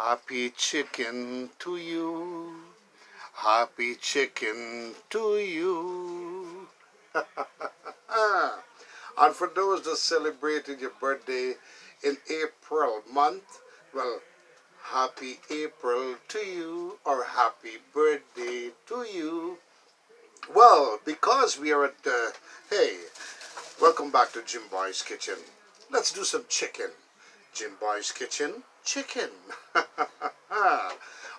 Happy chicken to you. Happy chicken to you. And for those that celebrated your birthday in April month, well, happy April to you, or happy birthday to you. Well, because we are at the, hey, welcome back to Jim Boy's Kitchen. Let's do some chicken. Jim Boy's Kitchen, chicken.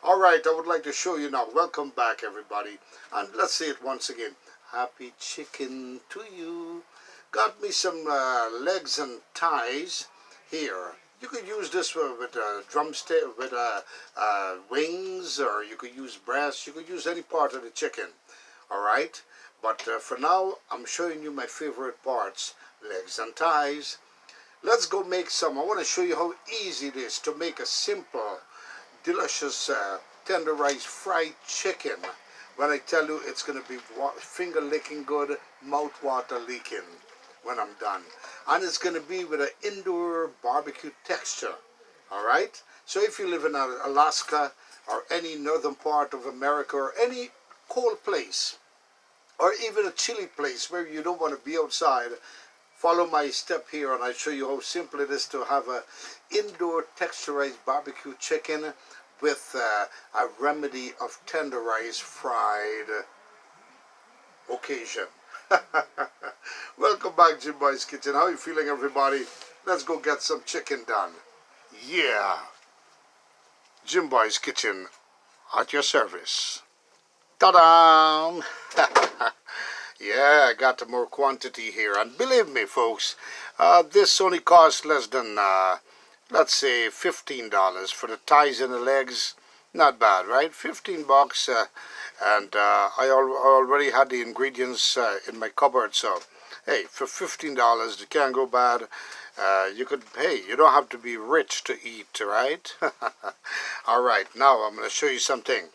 All right, I would like to show you now. Welcome back, everybody. And let's say it once again. Happy chicken to you. Got me some legs and thighs here. You could use this with a drumstick, with wings, or you could use breast. You could use any part of the chicken. All right, but for now, I'm showing you my favorite parts, legs and thighs. Let's go make some. I want to show you how easy it is to make a simple, delicious, tenderized fried chicken. When I tell you it's going to be finger licking good, mouth water leaking when I'm done. And it's going to be with an indoor barbecue texture. All right? So if you live in Alaska or any northern part of America or any cold place, or even a chilly place where you don't want to be outside, follow my step here and I'll show you how simple it is to have a indoor texturized barbecue chicken with a remedy of tenderized fried occasion. Welcome back, Jim Boy's Kitchen. How are you feeling, everybody? Let's go get some chicken done. Yeah. Jim Boy's Kitchen at your service. Ta-da! Yeah, I got more quantity here. And believe me, folks, this only costs less than, let's say, $15 for the thighs and the legs. Not bad, right? 15 bucks. And I already had the ingredients in my cupboard. So, hey, for $15, it can't go bad. You could, hey, you don't have to be rich to eat, right? All right, now I'm going to show you something.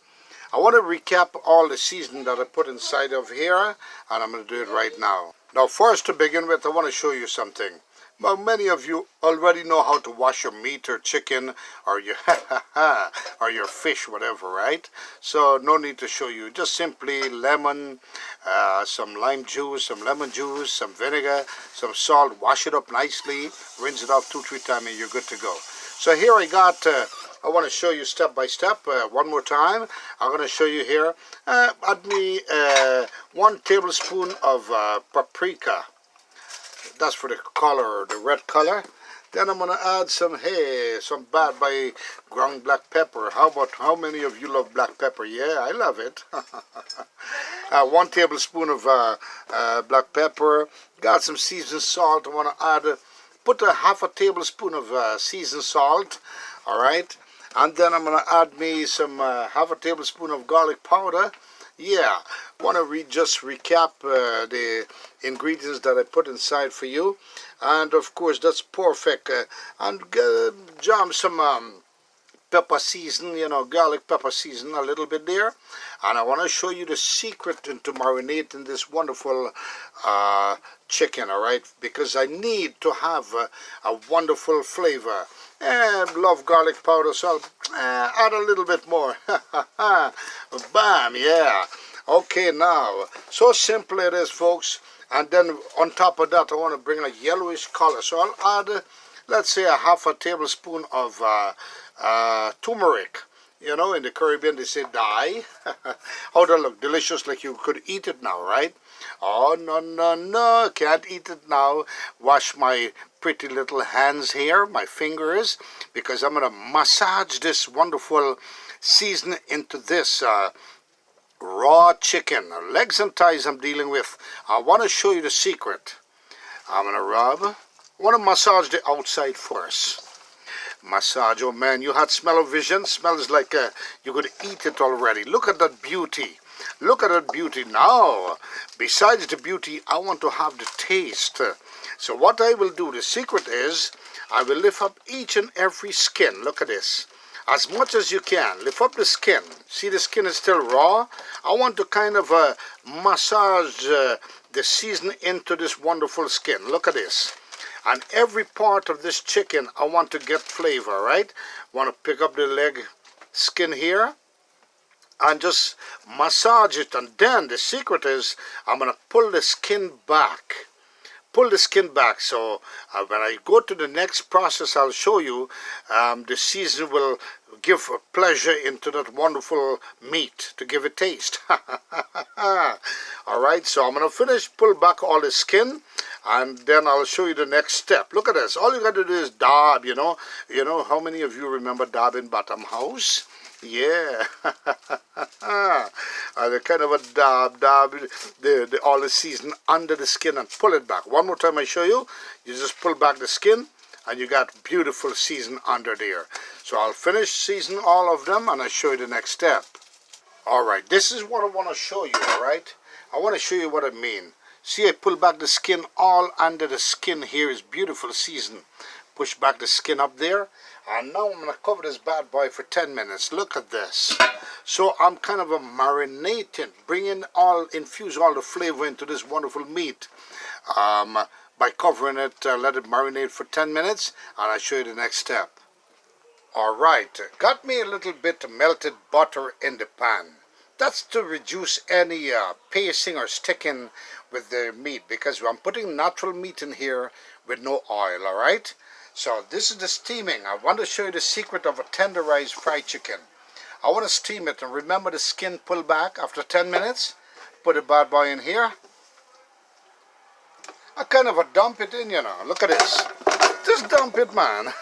I want to recap all the seasoning that I put inside of here, and I'm going to do it right now. Now, first to begin with, I want to show you something. Well, many of you already know how to wash your meat or chicken or your or your fish, whatever, right? So no need to show you. Just simply lemon, some lime juice, some lemon juice, some vinegar, some salt. Wash it up nicely, rinse it off 2-3 times, and you're good to go. So here I got. I want to show you step by step one more time. I'm going to show you here. Add me 1 tablespoon of paprika. That's for the color, the red color. Then I'm going to add some bad by ground black pepper. How many of you love black pepper? Yeah, I love it. 1 tablespoon of black pepper. Got some seasoned salt. I want to add, put a half a tablespoon of seasoned salt. All right. And then I'm going to add me some half a tablespoon of garlic powder. Yeah, I want to just recap the ingredients that I put inside for you. And of course, that's perfect. And jam some pepper season, garlic pepper season a little bit there. And I want to show you the secret into marinating this wonderful chicken, all right? Because I need to have a wonderful flavor. Love garlic powder, so add a little bit more. Bam, yeah. Okay, now, so simple it is, folks. And then on top of that, I want to bring a yellowish color. So I'll add, let's say, a half a tablespoon of turmeric. You know, in the Caribbean, they say dye. How does it look? Delicious, like you could eat it now, right? Oh, no, no, no, can't eat it now. Wash my pretty little hands here, my fingers, because I'm going to massage this wonderful seasoning into this raw chicken. Legs and thighs I'm dealing with. I want to show you the secret. I'm going to rub. I want to massage the outside first. Massage, oh man, you had smell-o-vision. Smells like you could eat it already. Look at that beauty. Look at that beauty. Now, besides the beauty, I want to have the taste. So what I will do, the secret is, I will lift up each and every skin. Look at this. As much as you can, lift up the skin. See, the skin is still raw. I want to kind of massage the seasoning into this wonderful skin. Look at this. And every part of this chicken I want to get flavor, right? Want to pick up the leg skin here and just massage it. And then the secret is I'm going to pull the skin back. Pull the skin back, so when I go to the next process I'll show you, the season will give a pleasure into that wonderful meat to give it taste. Alright, so I'm going to finish, pull back all the skin, and then I'll show you the next step. Look at this. All you got to do is dab, you know. You know, how many of you remember dab in bottom house? Yeah. The kind of a dab, all the season under the skin and pull it back. One more time I show you. You just pull back the skin and you got beautiful season under there. So I'll finish season all of them and I'll show you the next step. Alright, this is what I want to show you, alright? I want to show you what I mean. See, I pull back the skin, all under the skin here is beautiful season. Push back the skin up there. And now I'm going to cover this bad boy for 10 minutes. Look at this. So I'm kind of marinating, infuse all the flavor into this wonderful meat by covering it, let it marinate for 10 minutes, and I'll show you the next step. Alright, got me a little bit of melted butter in the pan. That's to reduce any pasting or sticking with the meat, because I'm putting natural meat in here with no oil, alright? So this is the steaming. I want to show you the secret of a tenderized fried chicken. I want to steam it, and remember the skin pull back after 10 minutes. Put the bad boy in here. I kind of dump it in, you know. Look at this. Just dump it, man.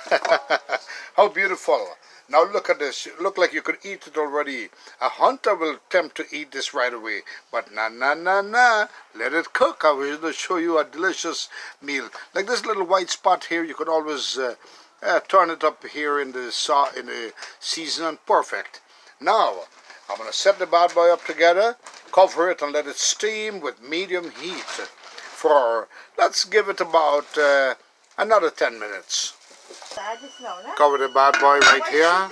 How beautiful. Now look at this. Look like you could eat it already. A hunter will attempt to eat this right away. But nah. Let it cook. I will to show you a delicious meal. Like this little white spot here, you could always turn it up here in the season. Perfect. Now, I'm going to set the bad boy up together, cover it and let it steam with medium heat for, let's give it about another 10 minutes. Cover the bad boy right here.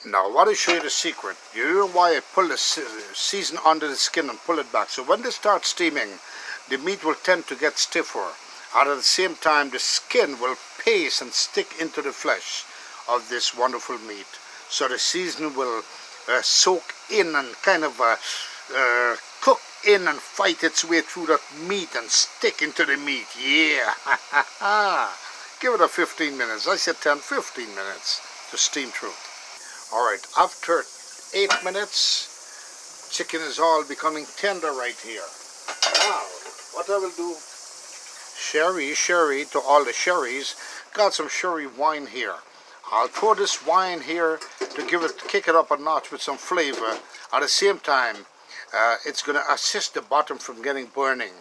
Now, I want to show you the secret. You know why I pull the season under the skin and pull it back. So when they start steaming, the meat will tend to get stiffer. And at the same time, the skin will paste and stick into the flesh of this wonderful meat. So the season will soak in and kind of cook in and fight its way through that meat and stick into the meat. Yeah. Give it a 15 minutes. I said 10, 15 minutes to steam through. Alright, after 8 minutes, chicken is all becoming tender right here. Now, what I will do, sherry to all the sherries. Got some sherry wine here. I'll pour this wine here to kick it up a notch with some flavor. At the same time, it's going to assist the bottom from getting burning.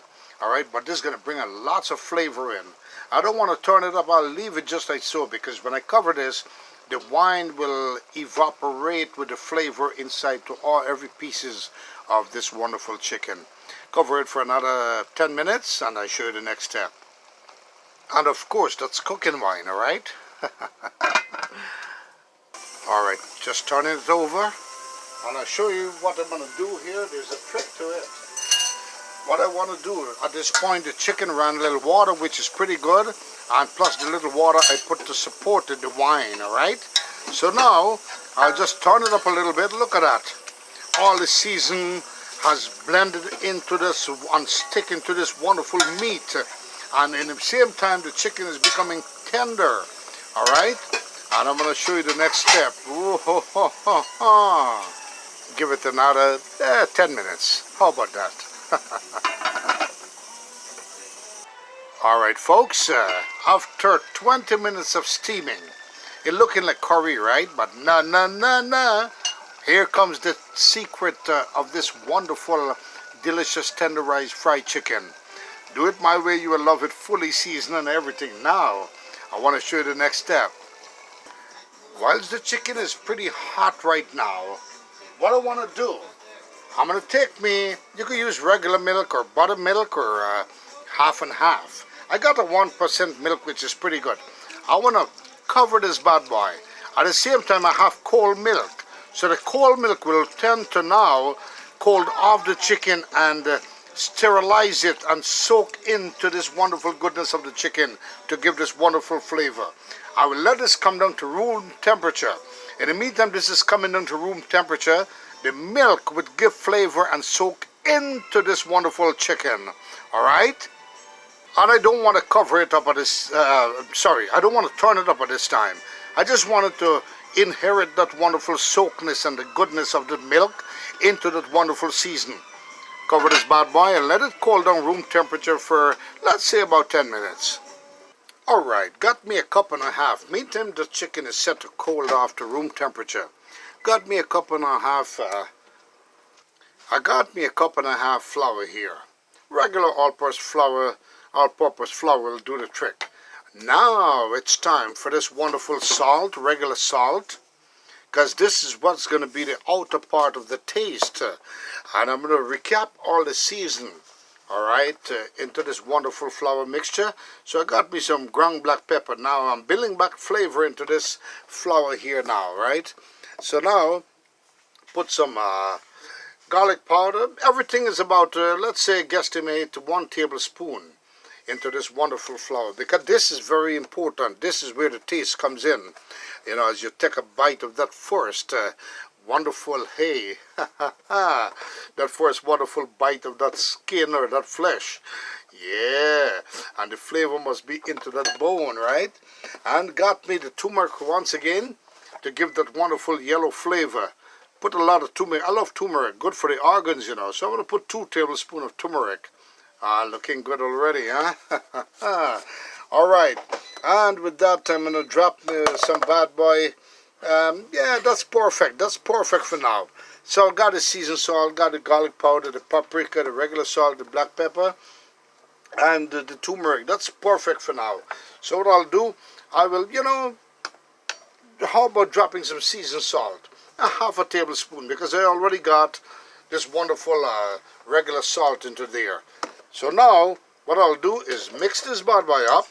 Alright, but this is going to bring lots of flavor in. I don't want to turn it up. I'll leave it just like so, because when I cover this, the wine will evaporate with the flavor inside to every pieces of this wonderful chicken. Cover it for another 10 minutes and I'll show you the next step. And of course, that's cooking wine, alright? Alright, just turning it over and I'll show you what I'm going to do here. There's a trick to it. What I want to do, at this point the chicken ran a little water, which is pretty good, and plus the little water I put to support the wine, alright? So now, I'll just turn it up a little bit. Look at that. All the season has blended into this and stick into this wonderful meat. And in the same time, the chicken is becoming tender, alright? And I'm going to show you the next step. Ooh, ho, ho, ho, ho. Give it another 10 minutes. How about that? Alright folks, after 20 minutes of steaming, it's looking like curry, right? But no. Here comes the secret of this wonderful, delicious, tenderized fried chicken. Do it my way, you will love it, fully seasoned and everything. Now, I want to show you the next step. Whilst the chicken is pretty hot right now, what I want to do, I'm going to take you can use regular milk or buttermilk or half and half. I got a 1% milk, which is pretty good. I want to cover this bad boy. At the same time, I have cold milk. So the cold milk will tend to now cold off the chicken and sterilize it and soak into this wonderful goodness of the chicken to give this wonderful flavor. I will let this come down to room temperature. In the meantime, this is coming down to room temperature. The milk would give flavor and soak into this wonderful chicken. All right? And I don't want to cover it up at this, I don't want to turn it up at this time. I just wanted to inherit that wonderful soakness and the goodness of the milk into that wonderful season. Cover this bad boy and let it cool down room temperature for, let's say, about 10 minutes. Alright, got me a cup and a half. Meantime, the chicken is set to cold off to room temperature. Got me a cup and a half, I got me a cup and a half flour here. Regular all-purpose flour will do the trick. Now it's time for this wonderful salt, regular salt, because this is what's going to be the outer part of the taste. And I'm going to recap all the season, alright, into this wonderful flour mixture. So I got me some ground black pepper. Now I'm building back flavor into this flour here now, right? So now, put some garlic powder. Everything is about, let's say, guesstimate 1 tablespoon into this wonderful flour, because this is very important. This is where the taste comes in. You know, as you take a bite of that first wonderful that first wonderful bite of that skin or that flesh. Yeah, and the flavor must be into that bone, right? And got me the turmeric once again to give that wonderful yellow flavor. Put a lot of turmeric. I love turmeric, good for the organs, you know. So I'm going to put 2 tablespoons of turmeric. Looking good already, huh? All right, and with that, I'm going to drop some bad boy. Yeah, that's perfect. That's perfect for now. So I got the seasoned salt, got the garlic powder, the paprika, the regular salt, the black pepper, and the turmeric. That's perfect for now. So what I'll do, I will, you know, how about dropping some seasoned salt? A half a tablespoon, because I already got this wonderful regular salt into there. So now, what I'll do is mix this bad boy up,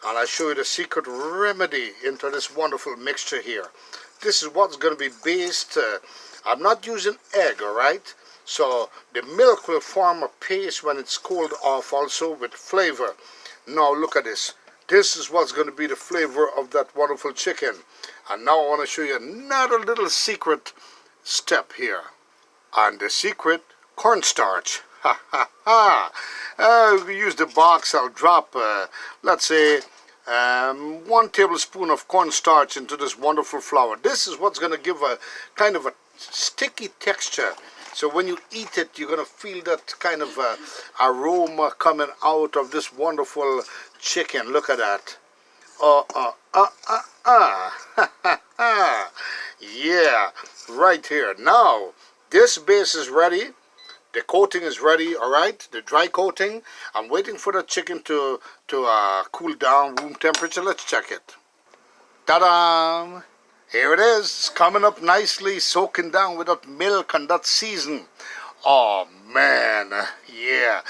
and I'll show you the secret remedy into this wonderful mixture here. This is what's going to be based, I'm not using egg, alright? So the milk will form a paste when it's cooled off also with flavor. Now look at this. This is what's going to be the flavor of that wonderful chicken. And now I want to show you another little secret step here. And the secret, cornstarch. Ha ha ha! We use the box. I'll drop, let's say, 1 tablespoon of cornstarch into this wonderful flour. This is what's going to give a kind of a sticky texture. So when you eat it, you're going to feel that kind of aroma coming out of this wonderful chicken. Look at that. Yeah, right here. Now, this base is ready. The coating is ready, all right, the dry coating. I'm waiting for the chicken to cool down room temperature. Let's check it. Ta-da! Here it is. It's coming up nicely, soaking down with that milk and that season. Oh, man. Yeah.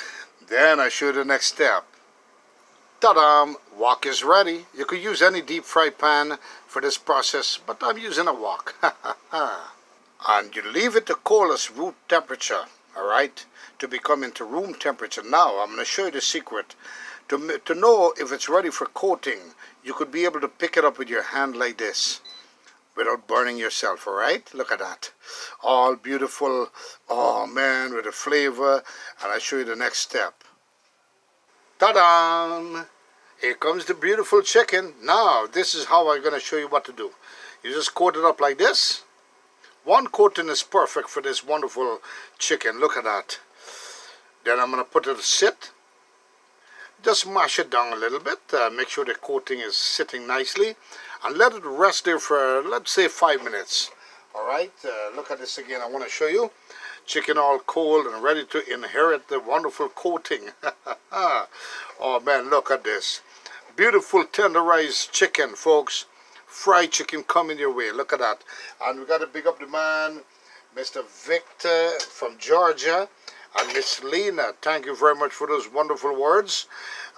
Then I show you the next step. Ta-da! Wok is ready. You could use any deep fry pan for this process, but I'm using a wok. And you leave it to coolest room temperature. Alright, to become into room temperature. Now I'm going to show you the secret. To know if it's ready for coating, you could be able to pick it up with your hand like this without burning yourself, alright? Look at that. All beautiful, oh man, with the flavor. And I'll show you the next step. Ta-da! Here comes the beautiful chicken. Now, this is how I'm going to show you what to do. You just coat it up like this. 1 coating is perfect for this wonderful chicken. Look at that. Then I'm going to put it to sit. Just mash it down a little bit. Make sure the coating is sitting nicely. And let it rest there for, let's say, 5 minutes. Alright, look at this again. I want to show you. Chicken all cold and ready to inherit the wonderful coating. Oh man, look at this. Beautiful tenderized chicken, folks. Fried chicken coming your way. Look at that. And we got to big up the man, Mr. Victor from Georgia, and Miss Lena. Thank you very much for those wonderful words.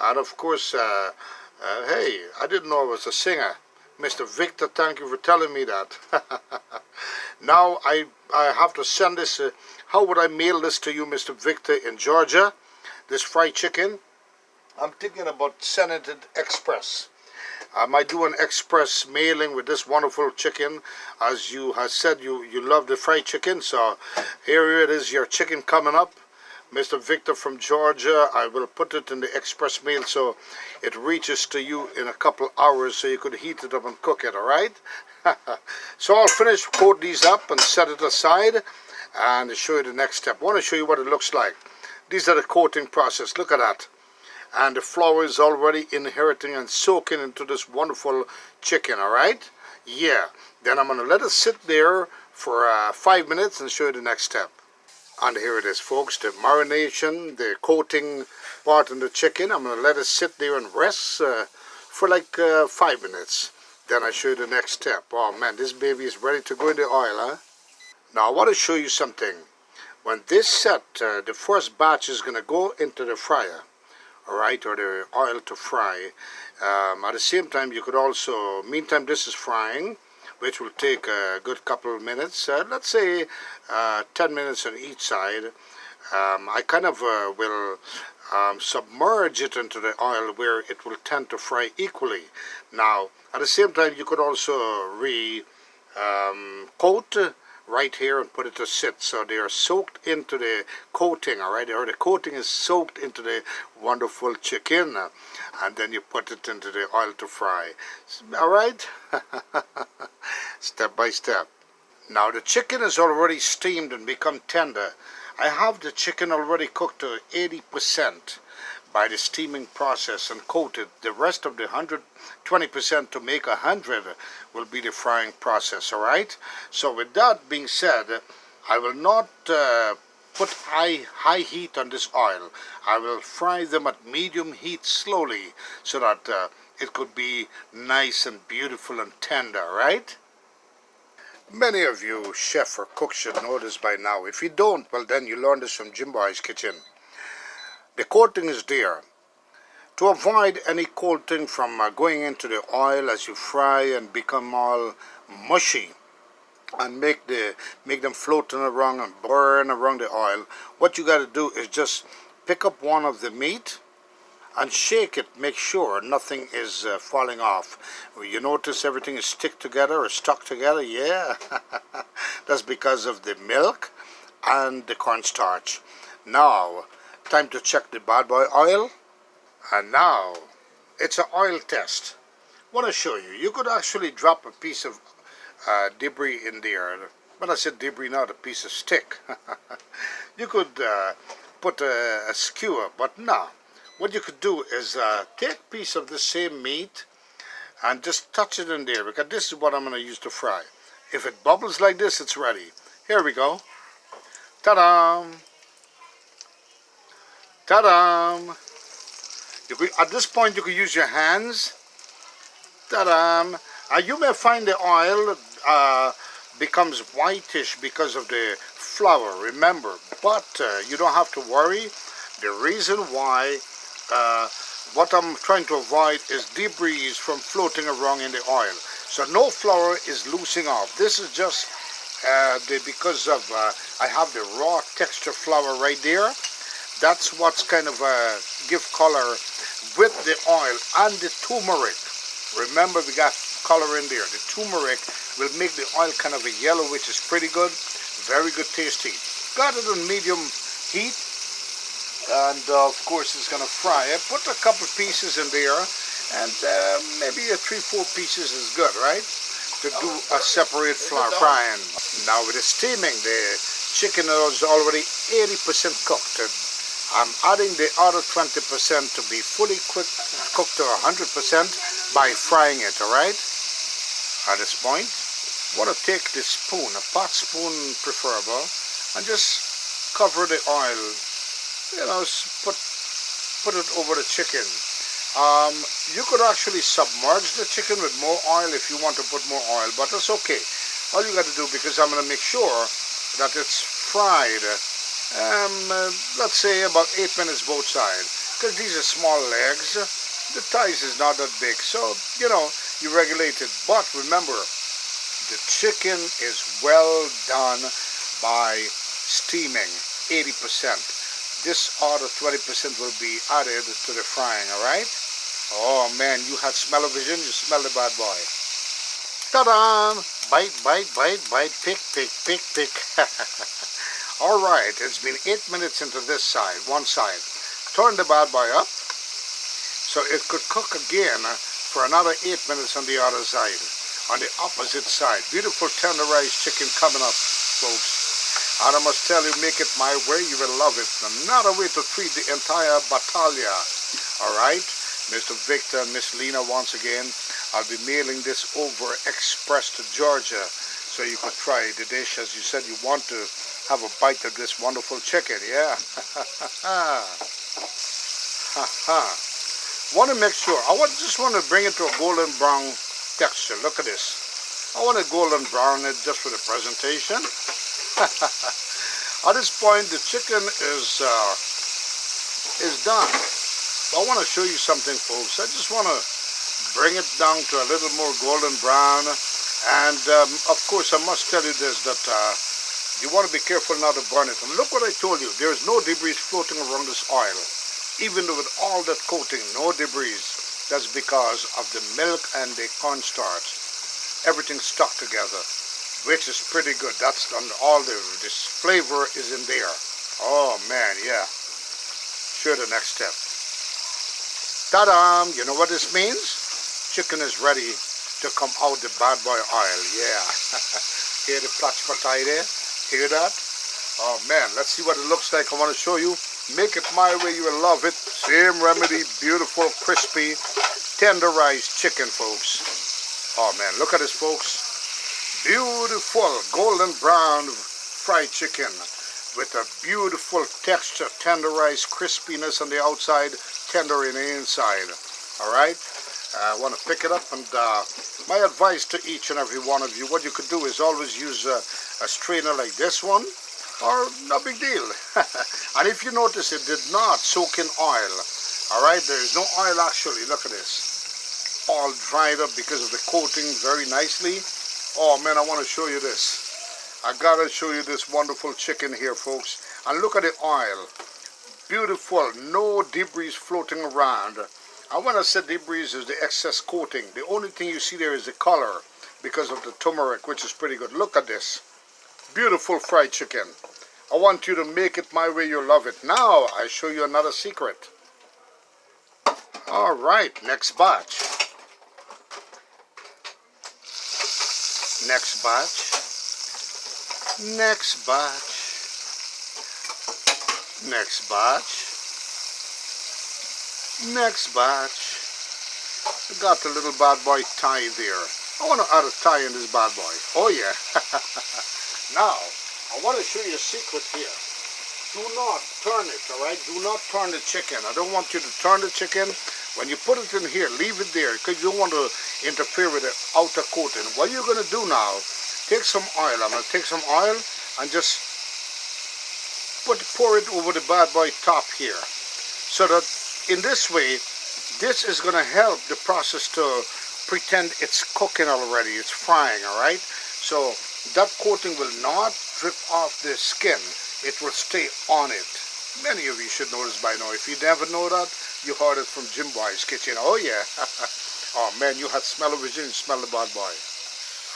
And of course, hey, I didn't know I was a singer. Mr. Victor, thank you for telling me that. Now I have to send this. How would I mail this to you, Mr. Victor, in Georgia? This fried chicken. I'm thinking about sending it express. I might do an express mailing with this wonderful chicken. As you have said, you love the fried chicken. So here it is, your chicken coming up. Mr. Victor from Georgia. I will put it in the express mail so it reaches to you in a couple hours so you could heat it up and cook it, alright? So I'll finish, coat these up and set it aside and show you the next step. I want to show you what it looks like. These are the coating process. Look at that. And the flour is already inheriting and soaking into this wonderful chicken, alright? Yeah. Then I'm going to let it sit there for 5 minutes and show you the next step. And here it is, folks, the marination, the coating part in the chicken. I'm going to let it sit there and rest for like 5 minutes. Then I show you the next step. Oh man, this baby is ready to go in the oil, huh? Now I want to show you something. When this set, the first batch is going to go into the fryer, alright, or the oil to fry. At the same time, you could also, meantime this is frying, which will take a good couple of minutes, let's say 10 minutes on each side. I kind of will submerge it into the oil where it will tend to fry equally. Now, at the same time, you could also coat right here and put it to sit, so they are soaked into the coating, alright, or the coating is soaked into the wonderful chicken, and then you put it into the oil to fry, alright? Step by step. Now the chicken is already steamed and become tender. I have the chicken already cooked to 80% by the steaming process and coated. The rest of the 120% to make 100 will be the frying process, alright? So with that being said, I will not put high heat on this oil. I will fry them at medium heat slowly so that it could be nice and beautiful and tender, right? Many of you chef or cook should know this by now. If you don't, well then you learn this from Jim Boy's Kitchen. The coating is there. To avoid any coating from going into the oil as you fry and become all mushy and make them floating around and burn around the oil, what you got to do is just pick up one of the meat and shake it. Make sure nothing is falling off. You notice everything is stuck together. Yeah, that's because of the milk and the cornstarch. Now, time to check the bad boy oil. And now, it's an oil test. I want to show you. You could actually drop a piece of debris in there. When I said debris, not a piece of stick. You could put a skewer, but no. What you could do is take a piece of the same meat and just touch it in there, because this is what I'm going to use to fry. If it bubbles like this, it's ready. Here we go. Ta-da! Ta-da! At this point, you could use your hands. Ta-da! You may find the oil becomes whitish because of the flour, remember. But you don't have to worry. The reason why, what I'm trying to avoid is debris from floating around in the oil. So no flour is losing off. This is just because of I have the raw texture flour right there. That's what's kind of give color with the oil and the turmeric. Remember, we got color in there. The turmeric will make the oil kind of a yellow, which is pretty good. Very good tasty. Got it on medium heat. And of course it's going to fry. I put a couple pieces in there. And maybe 3-4 pieces is good, right? To do a separate frying. Now with the steaming, the chicken is already 80% cooked. I'm adding the other 20% to be fully cooked to 100% by frying it, alright? At this point, I want to take this spoon, a pot spoon preferable, and just cover the oil, you know, put it over the chicken. You could actually submerge the chicken with more oil if you want to put more oil, but that's okay. All you got to do, because I'm going to make sure that it's fried, let's say about 8 minutes both sides, because these are small legs. The thighs is not that big, so you know, you regulate it. But remember, the chicken is well done by steaming 80%. This other 20% will be added to the frying, alright? Oh man, you had smell-o-vision, you smell the bad boy. Ta-da! Bite, bite, bite, bite, pick, pick, pick, pick. Alright, it's been 8 minutes into this side, one side. Turn the bad boy up so it could cook again for another 8 minutes on the other side, on the opposite side. Beautiful tenderized chicken coming up, folks. And I must tell you, make it my way, you will love it. Another way to treat the entire battaglia. Alright, Mr. Victor and Miss Lena, once again, I'll be mailing this over express to Georgia so you could try the dish as you said you want to have a bite of this wonderful chicken, yeah. Want to make sure, just want to bring it to a golden brown texture. Look at this. I want to golden brown it just for the presentation. At this point, the chicken is done. But I want to show you something, folks. I just want to bring it down to a little more golden brown. And of course, I must tell you this, that you want to be careful not to burn it. And look what I told you. There is no debris floating around this oil. Even with all that coating, no debris. That's because of the milk and the cornstarch. Everything stuck together, which is pretty good. That's all this flavor is in there. Oh man, yeah. Sure, the next step. Ta-da! You know what this means? Chicken is ready to come out the bad boy oil. Yeah. Hear the platch patai there? Hear that? Oh man, let's see what it looks like. I want to show you. Make it my way, you will love it. Same remedy, beautiful, crispy, tenderized chicken, folks. Oh man, look at this, folks. Beautiful golden brown fried chicken with a beautiful texture, tenderized crispiness on the outside, tender in the inside. Alright? I want to pick it up, and my advice to each and every one of you, what you could do is always use a strainer like this one, or no big deal. And if you notice, it did not soak in oil. Alright, there is no oil actually. Look at this. All dried up because of the coating very nicely. Oh man, I want to show you this. I gotta show you this wonderful chicken here, folks. And look at the oil. Beautiful, no debris floating around. And when I said debris is the excess coating, the only thing you see there is the color because of the turmeric, which is pretty good. Look at this. Beautiful fried chicken. I want you to make it my way, you'll love it. Now, I show you another secret. Alright, next batch. Next batch. Next batch. Next batch. Next batch. We got the little bad boy tie there. I want to add a tie in this bad boy. Oh yeah. Now, I want to show you a secret here. Do not turn it, alright? Do not turn the chicken. I don't want you to turn the chicken. When you put it in here, leave it there because you don't want to interfere with the outer coating. What you're going to do now, take some oil. I'm going to take some oil and just pour it over the bad boy top here. So that in this way, this is going to help the process to pretend it's cooking already. It's frying, alright? So that coating will not drip off the skin. It will stay on it. Many of you should know this by now. If you never know that, you heard it from Jim Boy's kitchen. Oh yeah. Oh man, you had smell-o-vision, smell the bad boy.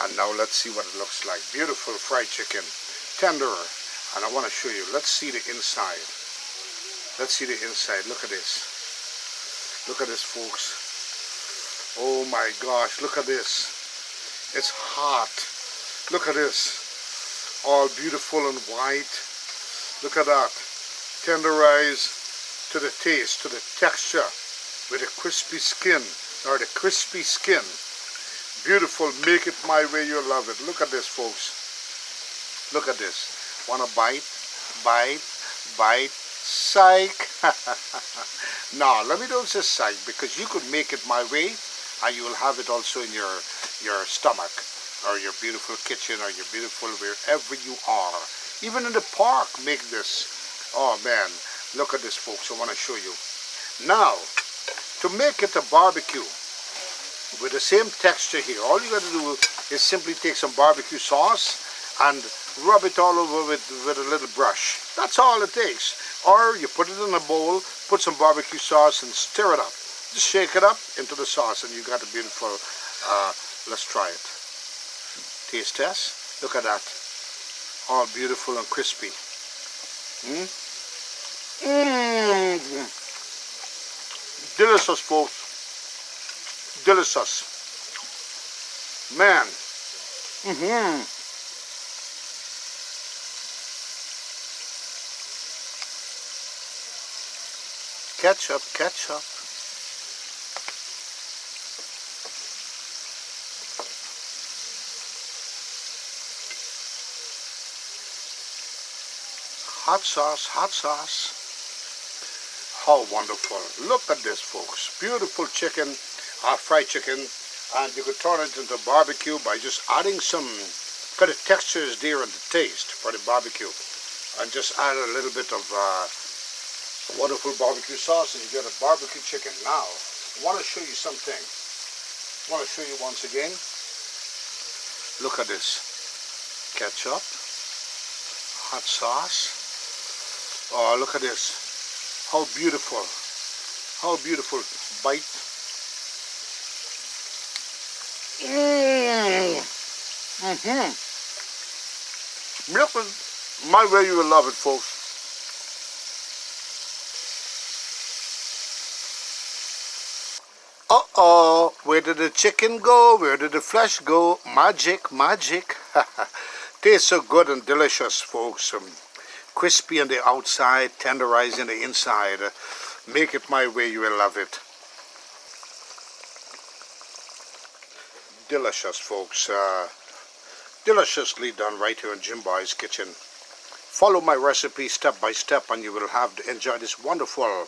And now let's see what it looks like. Beautiful fried chicken. Tender. And I want to show you. Let's see the inside. Let's see the inside. Look at this. Look at this, folks. Oh my gosh, look at this. It's hot. Look at this. All beautiful and white. Look at that. Tenderized to the taste, to the texture, with a crispy skin, or the crispy skin. Beautiful. Make it my way, you'll love it. Look at this, folks. Look at this. Want to bite? Bite? Bite? Psych. No, let me don't say psych, because you could make it my way and you will have it also in your stomach or your beautiful kitchen or your beautiful wherever you are. Even in the park, make this. Oh man, look at this, folks. I want to show you. Now, to make it a barbecue with the same texture here, all you got to do is simply take some barbecue sauce and rub it all over with a little brush. That's all it takes. Or you put it in a bowl, put some barbecue sauce and stir it up. Just shake it up into the sauce and you got a beautiful, let's try it. Taste test. Look at that. All beautiful and crispy. Delicious, folks. Delicious. Man. Ketchup, ketchup. Hot sauce, hot sauce. How wonderful. Look at this, folks. Beautiful chicken, fried chicken. And you could turn it into barbecue by just adding some kind of textures there and the taste for the barbecue. And just add a little bit of wonderful barbecue sauce and you get a barbecue chicken. Now, I want to show you something. I want to show you once again. Look at this. Ketchup. Hot sauce. Oh, look at this. How beautiful. How beautiful. Bite. Look at my way you will love it, folks. Uh-oh, where did the chicken go? Where did the flesh go? Magic, magic. Tastes so good and delicious, folks. Crispy on the outside, tenderizing the inside. Make it my way, you will love it. Delicious, folks. Deliciously done right here in Jim Boy's kitchen. Follow my recipe step by step and you will have to enjoy this wonderful,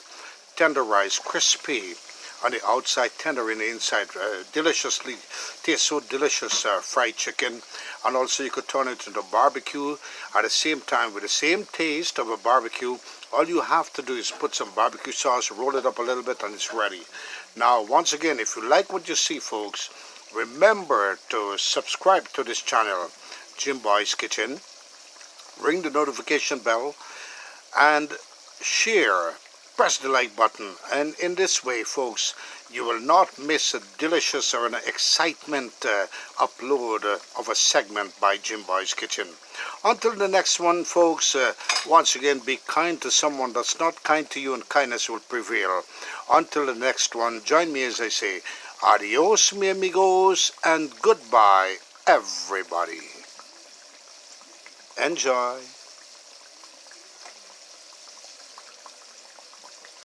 tenderized, crispy on the outside, tender in the inside, deliciously, tastes so delicious fried chicken. And also you could turn it into barbecue at the same time with the same taste of a barbecue. All you have to do is put some barbecue sauce, roll it up a little bit and it's ready. Now once again, if you like what you see, folks, remember to subscribe to this channel, Jim Boy's Kitchen. Ring the notification bell and share. Press the like button, and in this way, folks, you will not miss a delicious or an excitement upload of a segment by Jim Boy's Kitchen. Until the next one, folks, once again, be kind to someone that's not kind to you and kindness will prevail. Until the next one, join me as I say, adios, mi amigos, and goodbye, everybody. Enjoy.